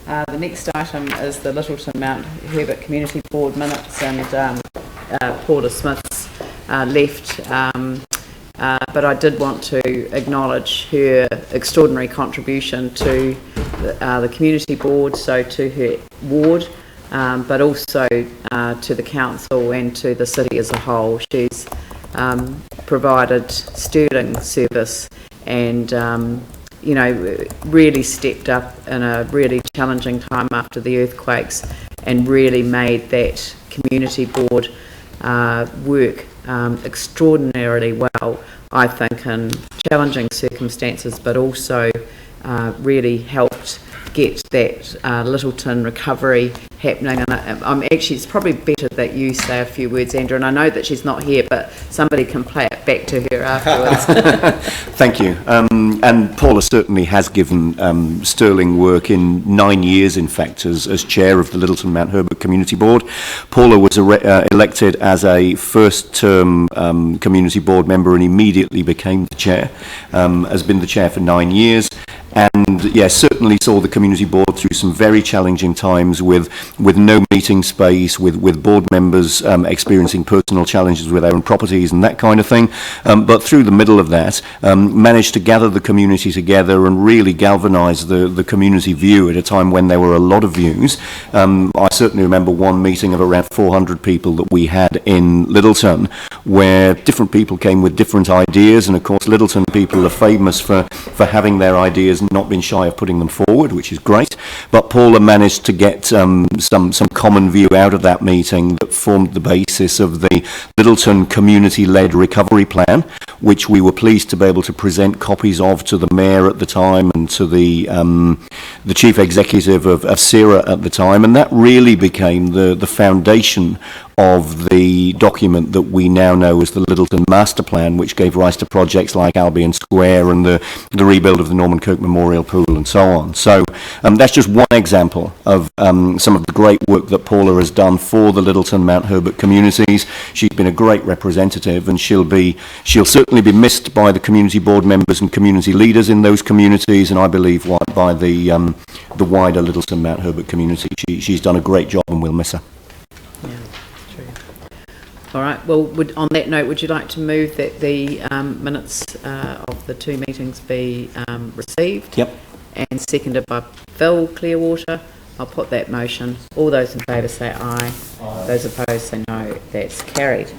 The next item is the Lyttelton Mount Herbert Community Board minutes, and Paula Smith's left, but I did want to acknowledge her extraordinary contribution to the community board, so to her ward, but also to the council and to the city as a whole. She's provided sterling service and really stepped up in a really challenging time after the earthquakes and really made that community board work extraordinarily well, I think, in challenging circumstances, but also really helped get that Lyttelton recovery happening. And I'm actually, it's probably better that you say a few words, Andrew, and I know that she's not here, but somebody can play it back to her afterwards. Thank you. And Paula certainly has given sterling work in 9 years, in fact, as chair of the Lyttelton Mount Herbert Community Board. Paula was elected as a first-term community board member and immediately became the chair, has been the chair for 9 years. And yes, certainly saw the community board through some very challenging times with no meeting space, with board members experiencing personal challenges with their own properties and that kind of thing. But through the middle of that, managed to gather the community together and really galvanise the community view at a time when there were a lot of views. I certainly remember one meeting of around 400 people that we had in Lyttelton, where different people came with different ideas, and of course Lyttelton people are famous for having their ideas not been shy of putting them forward, which is great. But Paula managed to get some common view out of that meeting that formed the basis of the Lyttelton community-led recovery plan, which we were pleased to be able to present copies of to the mayor at the time and to the chief executive of CERA at the time, and that really became the foundation of the document that we now know as the Lyttelton Master Plan, which gave rise to projects like Albion Square and the rebuild of the Norman Coke Memorial Pool and so on. So that's just one example of some of the great work that Paula has done for the Lyttelton Mount Herbert communities. She's been a great representative, and she'll certainly be missed by the community board members and community leaders in those communities, and I believe by the wider Lyttelton Mount Herbert community. She's done a great job, and we'll miss her. All right, well, on that note, would you like to move that the minutes of the two meetings be received? Yep. And seconded by Phil Clearwater. I'll put that motion. All those in favour say aye. Those opposed say no. That's carried.